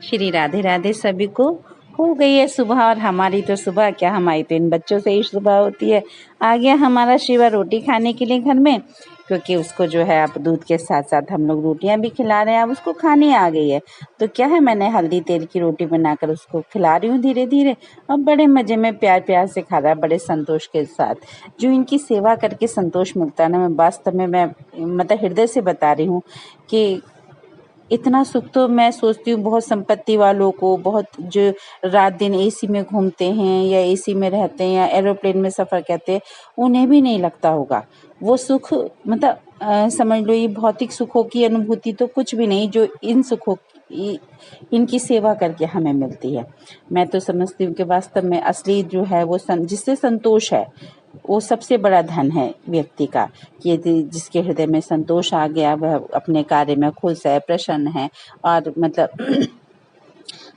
श्री राधे राधे सभी को। हो गई है सुबह और हमारी तो सुबह क्या, हमारी तो इन बच्चों से ही सुबह होती है। आ गया हमारा शिवा रोटी खाने के लिए घर में, क्योंकि उसको जो है अब दूध के साथ साथ हम लोग रोटियां भी खिला रहे हैं। अब उसको खानी आ गई है तो क्या है, मैंने हल्दी तेल की रोटी बनाकर उसको खिला रही हूँ धीरे धीरे। अब बड़े मजे में प्यार प्यार से खा रहा है, बड़े संतोष के साथ। जो इनकी सेवा करके संतोष मिलता है ना, मैं वास्तव में मैं मतलब हृदय से बता रही हूँ कि इतना सुख तो मैं सोचती हूँ बहुत संपत्ति वालों को, बहुत जो रात दिन एसी में घूमते हैं या एसी में रहते हैं या एरोप्लेन में सफ़र करते हैं, उन्हें भी नहीं लगता होगा वो सुख। मतलब समझ लो ये भौतिक सुखों की अनुभूति तो कुछ भी नहीं जो इन सुखों इनकी सेवा करके हमें मिलती है। मैं तो समझती हूँ कि वास्तव में असली जो है वो जिससे संतोष है वो सबसे बड़ा धन है व्यक्ति का, कि यदि जिसके हृदय में संतोष आ गया वह अपने कार्य में खुश है, प्रसन्न है। और मतलब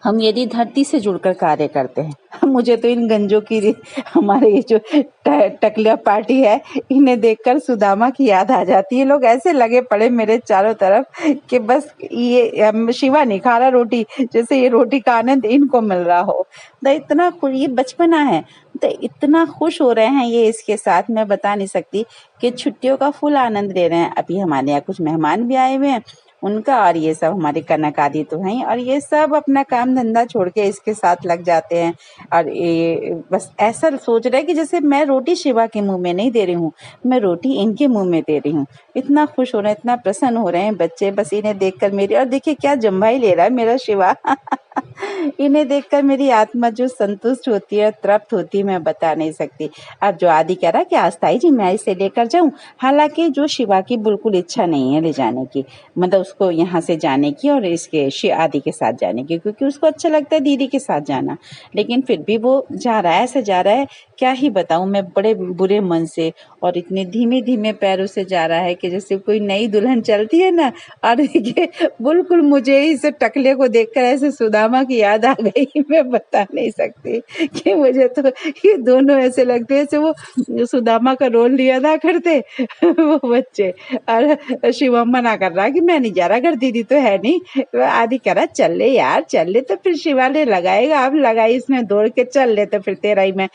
हम यदि धरती से जुड़कर कार्य करते हैं, मुझे तो इन गंजों की, हमारे ये जो टकलिया पार्टी है, इन्हें देखकर सुदामा की याद आ जाती है। लोग ऐसे लगे पड़े मेरे चारों तरफ कि बस ये शिवा नहीं खा रहा रोटी, जैसे ये रोटी का आनंद इनको मिल रहा हो। तो इतना ये बचपना है, तो इतना खुश हो रहे हैं ये इसके साथ, मैं बता नहीं सकती कि छुट्टियों का फुल आनंद ले रहे हैं। अभी हमारे यहाँ कुछ मेहमान भी आए हुए हैं उनका, और ये सब हमारे कनक आदि तो हैं, और ये सब अपना काम धंधा छोड़ के इसके साथ लग जाते हैं। और ये बस ऐसा सोच रहे हैं कि जैसे मैं रोटी शिवा के मुंह में नहीं दे रही हूँ, मैं रोटी इनके मुंह में दे रही हूँ। इतना खुश हो रहे हैं, इतना प्रसन्न हो रहे हैं बच्चे, बस इन्हें देखकर मेरी, और देखिए क्या जम्भाई ले रहा है मेरा शिवा इन्हें देखकर मेरी आत्मा जो संतुष्ट होती है, तृप्त होती है, मैं बता नहीं सकती। अब जो आदि कह रहा कि आस्ताई जी मैं इसे लेकर जाऊं, हालांकि जो शिवा की बिल्कुल इच्छा नहीं है ले जाने की, मतलब उसको यहाँ से जाने की और इसके आदि के साथ जाने की, क्योंकि उसको अच्छा लगता है दीदी के साथ जाना। लेकिन फिर भी वो जा रहा है, ऐसे जा रहा है, क्या ही बताऊं मैं, बड़े बुरे मन से और इतने धीमे धीमे पैरों से जा रहा है कि जैसे कोई नई दुल्हन चलती है ना। और देखिए बिल्कुल मुझे इस टकले को देखकर ऐसे सुदामा की याद आ गई, मैं बता नहीं सकती कि मुझे तो ये दोनों ऐसे लगते हैं जैसे वो सुदामा का रोल नहीं अदा करते वो बच्चे। और शिवम मना कर रहा कि मैं नहीं जा रहा, घर दीदी तो है नहीं। आदि कह रहा चल ले यार, चल ले, तो फिर शिवा ने लगाएगा, अब लगाई इसने दौड़ के, चल ले तो फिर तेरा ही मैं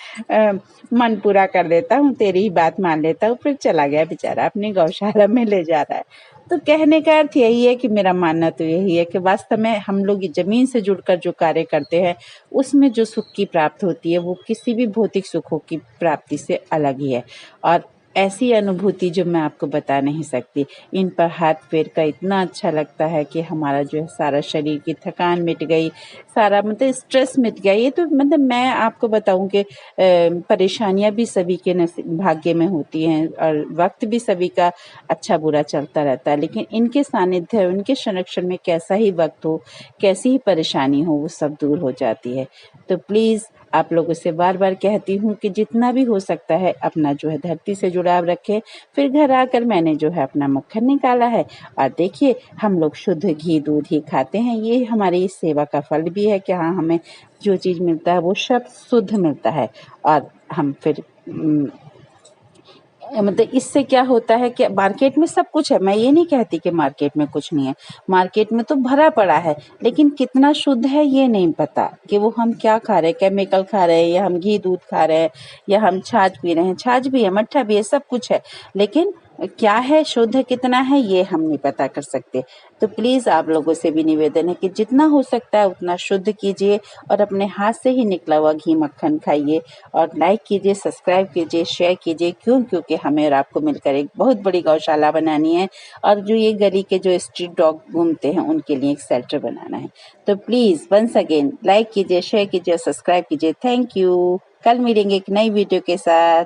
मन पूरा कर देता हूँ, तेरी ही बात मान लेता हूँ। फिर चला गया बेचारा, अपनी गौशाला में ले जा रहा है। तो कहने का अर्थ यही है कि मेरा मानना तो यही है कि वास्तव में हम लोग जमीन से जुड़कर जो कार्य करते हैं उसमें जो सुख की प्राप्त होती है वो किसी भी भौतिक सुखों की प्राप्ति से अलग ही है। और ऐसी अनुभूति जो मैं आपको बता नहीं सकती, इन पर हाथ फेर कर इतना अच्छा लगता है कि हमारा जो है सारा शरीर की थकान मिट गई, सारा मतलब स्ट्रेस मिट गया। ये तो मतलब मैं आपको बताऊं कि परेशानियां भी सभी के भाग्य में होती हैं और वक्त भी सभी का अच्छा बुरा चलता रहता है, लेकिन इनके सानिध्य, उनके संरक्षण में कैसा ही वक्त हो, कैसी ही परेशानी हो, वो सब दूर हो जाती है। तो प्लीज़ आप लोगों से बार बार कहती हूँ कि जितना भी हो सकता है अपना जो है धरती से जुड़ाव रखें। फिर घर आकर मैंने जो है अपना मक्खन निकाला है, और देखिए हम लोग शुद्ध घी दूध ही खाते हैं। ये हमारी इस सेवा का फल भी है कि हाँ, हमें जो चीज़ मिलता है वो सब शुद्ध मिलता है। और हम फिर मतलब इससे क्या होता है कि मार्केट में सब कुछ है, मैं ये नहीं कहती कि मार्केट में कुछ नहीं है, मार्केट में तो भरा पड़ा है, लेकिन कितना शुद्ध है ये नहीं पता कि वो हम क्या खा रहे हैं, केमिकल खा रहे हैं या हम घी दूध खा रहे हैं या हम छाछ पी रहे हैं। छाछ भी है, मट्ठा भी है, सब कुछ है, लेकिन क्या है, शुद्ध कितना है ये हम नहीं पता कर सकते। तो प्लीज़ आप लोगों से भी निवेदन है कि जितना हो सकता है उतना शुद्ध कीजिए और अपने हाथ से ही निकला हुआ घी मक्खन खाइए। और लाइक कीजिए, सब्सक्राइब कीजिए, शेयर कीजिए। क्योंकि हमें और आपको मिलकर एक बहुत बड़ी गौशाला बनानी है, और जो ये गली के जो स्ट्रीट डॉग घूमते हैं उनके लिए एक शेल्टर बनाना है। तो प्लीज़ वंस अगेन लाइक कीजिए, शेयर कीजिए, सब्सक्राइब कीजिए। Thank you. कल मिलेंगे एक नई वीडियो के साथ।